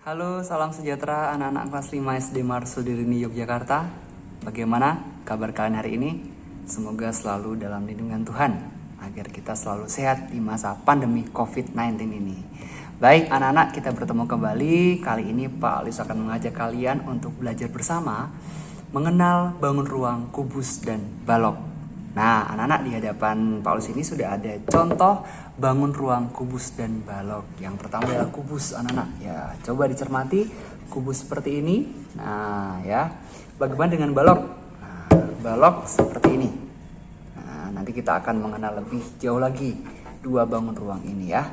Halo, salam sejahtera anak-anak kelas 5 SD Marsudirini Yogyakarta. Bagaimana kabar kalian hari ini? Semoga selalu dalam lindungan Tuhan agar kita selalu sehat di masa pandemi COVID-19 ini. Baik anak-anak, kita bertemu kembali. Kali ini Pak Alis akan mengajak kalian untuk belajar bersama mengenal bangun ruang, kubus, dan balok. Nah, anak-anak, di hadapan Paulus ini sudah ada contoh bangun ruang, kubus, dan balok. Yang pertama adalah kubus, anak-anak. Ya, coba dicermati kubus seperti ini. Nah, ya. Bagaimana dengan balok? Nah, balok seperti ini. Nah, nanti kita akan mengenal lebih jauh lagi dua bangun ruang ini ya.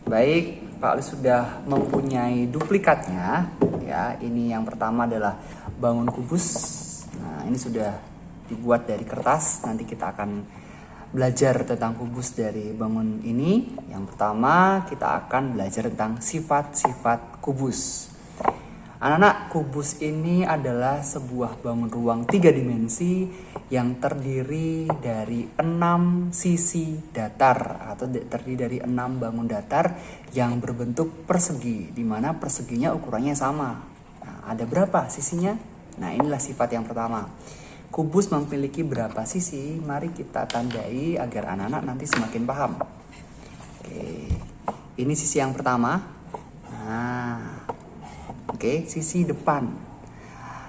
Baik, Pak Paulus sudah mempunyai duplikatnya. Ya, ini yang pertama adalah bangun kubus. Nah, ini sudah dibuat dari kertas. Nanti kita akan belajar tentang kubus dari bangun ini. Yang pertama kita akan belajar tentang sifat-sifat kubus. Anak-anak, kubus ini adalah sebuah bangun ruang 3 dimensi yang terdiri dari 6 sisi datar atau terdiri dari 6 bangun datar yang berbentuk persegi, di mana perseginya ukurannya sama. Nah, ada berapa sisinya? Nah, inilah sifat yang pertama. Kubus memiliki berapa sisi? Mari kita tandai agar anak-anak nanti semakin paham. Oke, ini sisi yang pertama. Nah, oke, sisi depan.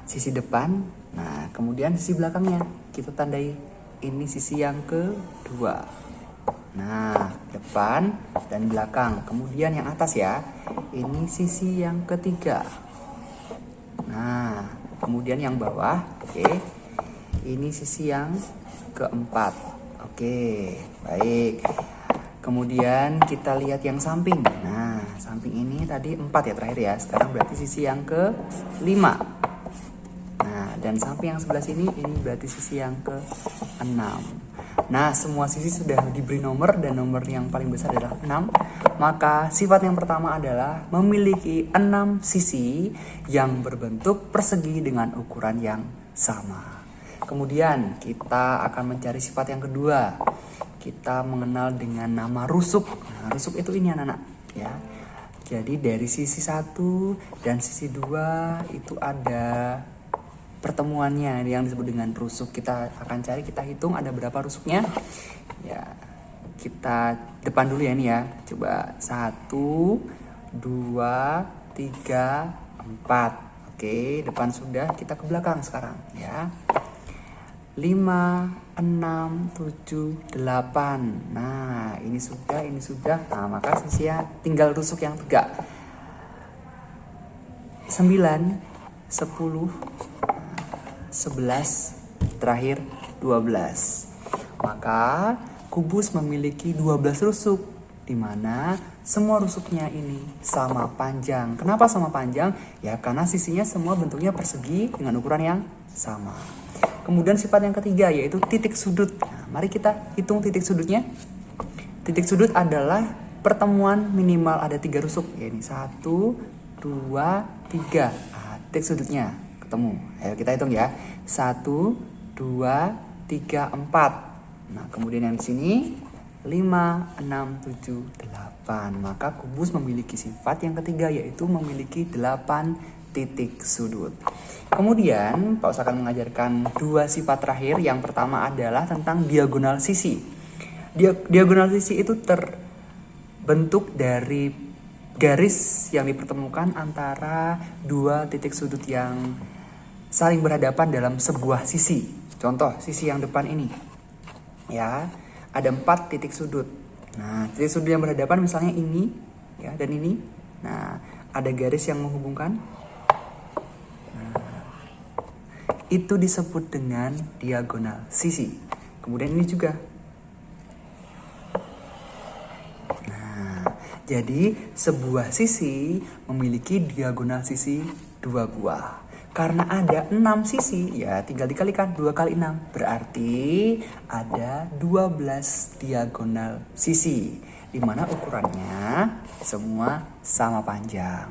Sisi depan. Nah, kemudian sisi belakangnya kita tandai. Ini sisi yang kedua. Nah, depan dan belakang. Kemudian yang atas ya. Ini sisi yang ketiga. Nah, kemudian yang bawah. Oke. Ini sisi yang keempat. Oke, baik. Kemudian kita lihat yang samping. Nah, samping ini tadi 4 ya terakhir ya. Sekarang berarti sisi yang ke-5. Nah, dan samping yang sebelah sini ini berarti sisi yang ke-6. Nah, semua sisi sudah diberi nomor dan nomor yang paling besar adalah 6. Maka sifat yang pertama adalah memiliki 6 sisi yang berbentuk persegi dengan ukuran yang sama. Kemudian kita akan mencari sifat yang kedua. Kita mengenal dengan nama rusuk. Nah, rusuk itu ini anak-anak ya. Jadi dari sisi 1 dan sisi 2 itu ada pertemuannya yang disebut dengan rusuk. Kita akan cari, kita hitung ada berapa rusuknya. Ya, kita depan dulu ya ini ya. Coba 1, 2, 3, 4. Oke, depan sudah, kita ke belakang sekarang ya. 5, 6, 7, 8. Nah, ini sudah. Nah, maka sisinya tinggal rusuk yang tegak. 9, 10, 11, terakhir 12. Maka kubus memiliki 12 rusuk, di mana semua rusuknya ini sama panjang. Kenapa sama panjang? Ya, karena sisinya semua bentuknya persegi dengan ukuran yang sama. Kemudian sifat yang ketiga yaitu titik sudut. Nah, mari kita hitung titik sudutnya. Titik sudut adalah pertemuan minimal ada 3 rusuk. Ya, ini 1, 2, 3. Nah, titik sudutnya ketemu. Ayo kita hitung ya. 1, 2, 3, 4. Nah, kemudian yang di sini 5, 6, 7, 8. Maka kubus memiliki sifat yang ketiga yaitu memiliki 8 titik sudut. Kemudian Pak Us akan mengajarkan 2 sifat terakhir. Yang pertama adalah tentang diagonal sisi. Diagonal sisi itu terbentuk dari garis yang dipertemukan antara 2 titik sudut yang saling berhadapan dalam sebuah sisi. Contoh sisi yang depan ini ya, ada 4 titik sudut. Nah, titik sudut yang berhadapan misalnya ini ya dan ini. Nah, ada garis yang menghubungkan. Itu disebut dengan diagonal sisi. Kemudian ini juga. Nah, jadi sebuah sisi memiliki diagonal sisi 2 buah. Karena ada 6 sisi, ya tinggal dikalikan 2 kali 6. Berarti ada 12 diagonal sisi, di mana ukurannya semua sama panjang.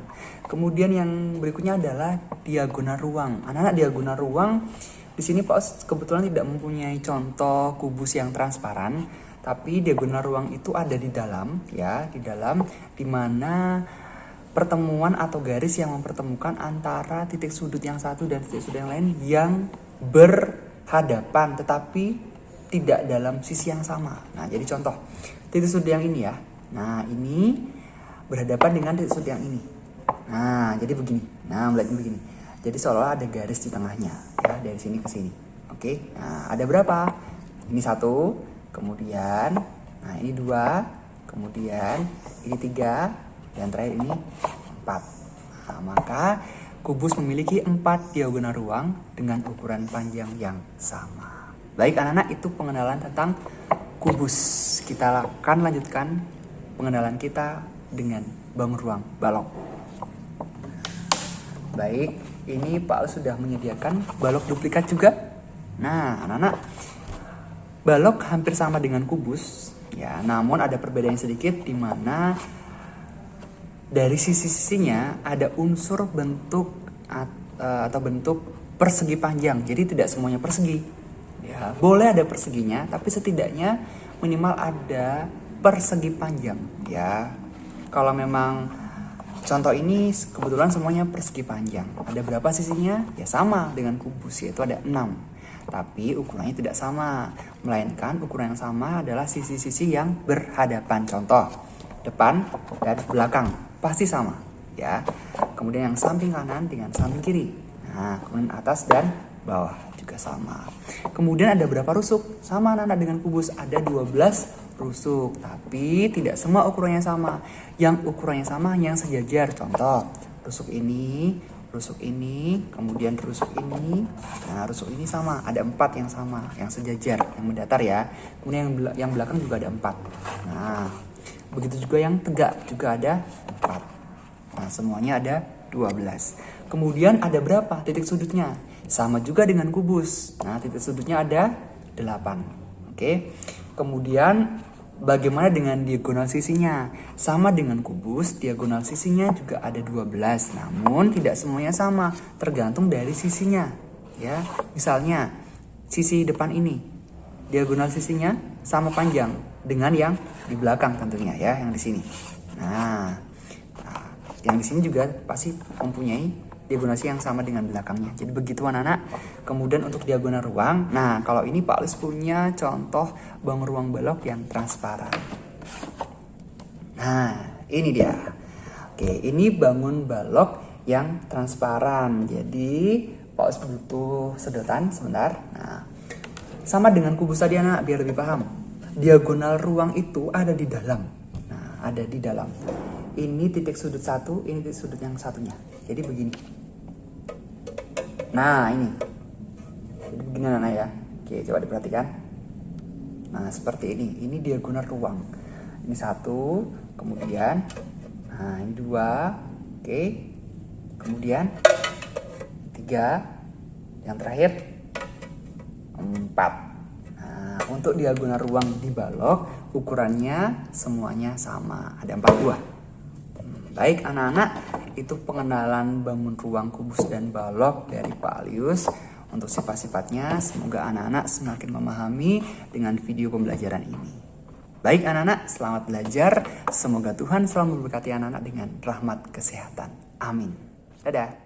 Kemudian yang berikutnya adalah diagonal ruang. Anak-anak, diagonal ruang di sini Pak Os kebetulan tidak mempunyai contoh kubus yang transparan, tapi diagonal ruang itu ada di dalam ya, di dalam di mana pertemuan atau garis yang mempertemukan antara titik sudut yang satu dan titik sudut yang lain yang berhadapan tetapi tidak dalam sisi yang sama. Nah, jadi contoh titik sudut yang ini ya. Nah, ini berhadapan dengan titik sudut yang ini. Nah, jadi begini. Nah, melihatnya begini. Jadi seolah ada garis di tengahnya ya, dari sini ke sini. Oke. Nah, ada berapa? Ini 1, kemudian nah ini 2, kemudian ini 3. Dan terakhir ini 4. Nah, maka kubus memiliki 4 diagonal ruang dengan ukuran panjang yang sama. Baik anak-anak, itu pengenalan tentang kubus. Kita akan lanjutkan pengenalan kita dengan bangun ruang balok. Baik, ini Pak Al sudah menyediakan balok duplikat juga. Nah anak-anak, balok hampir sama dengan kubus ya, namun ada perbedaan sedikit di mana dari sisi-sisinya ada unsur bentuk atau bentuk persegi panjang. Jadi tidak semuanya persegi. Ya, boleh ada perseginya, tapi setidaknya minimal ada persegi panjang. Ya, kalau memang contoh ini kebetulan semuanya persegi panjang. Ada berapa sisinya? Ya sama dengan kubus, yaitu ada 6. Tapi ukurannya tidak sama, melainkan ukuran yang sama adalah sisi-sisi yang berhadapan. Contoh, depan dan belakang pasti sama ya. Kemudian yang samping kanan dengan samping kiri. Nah, kemudian atas dan bawah juga sama. Kemudian ada berapa rusuk? Sama anak-anak dengan kubus, ada 12 rusuk. Tapi tidak semua ukurannya sama. Yang ukurannya sama hanya yang sejajar. Contoh, rusuk ini, kemudian rusuk ini. Nah, rusuk ini sama, ada 4 yang sama, yang sejajar, yang mendatar ya. Kemudian yang belakang juga ada 4. Nah, begitu juga yang tegak juga ada 4. Nah, semuanya ada 12. Kemudian ada berapa titik sudutnya? Sama juga dengan kubus. Nah, titik sudutnya ada 8. Oke. Kemudian bagaimana dengan diagonal sisinya? Sama dengan kubus, diagonal sisinya juga ada 12. Namun tidak semuanya sama, tergantung dari sisinya. Ya, misalnya sisi depan ini, diagonal sisinya sama panjang dengan yang di belakang tentunya ya, yang di sini. Nah, yang di sini juga pasti mempunyai diagonal sisi yang sama dengan belakangnya. Jadi begitu anak-anak. Kemudian untuk diagonal ruang, nah kalau ini Pak Alis punya contoh bangun ruang balok yang transparan. Nah, ini dia. Oke, ini bangun balok yang transparan. Jadi Pak Alis butuh sedotan sebentar. Nah, sama dengan kubus tadi anak, biar lebih paham. Diagonal ruang itu ada di dalam. Nah, ada di dalam. Ini titik sudut 1, ini titik sudut yang satunya. Jadi begini. Nah, ini. Jadi begini anak ya. Oke, coba diperhatikan. Nah, seperti ini. Ini diagonal ruang. Ini 1, kemudian nah, ini 2. Oke. Kemudian 3. Yang terakhir 4. Untuk diagonal ruang di balok, ukurannya semuanya sama, ada 4 buah. Baik anak-anak, itu pengenalan bangun ruang kubus dan balok dari Pak Alius. Untuk sifat-sifatnya, semoga anak-anak semakin memahami dengan video pembelajaran ini. Baik anak-anak, selamat belajar. Semoga Tuhan selalu memberkati anak-anak dengan rahmat kesehatan. Amin. Dadah.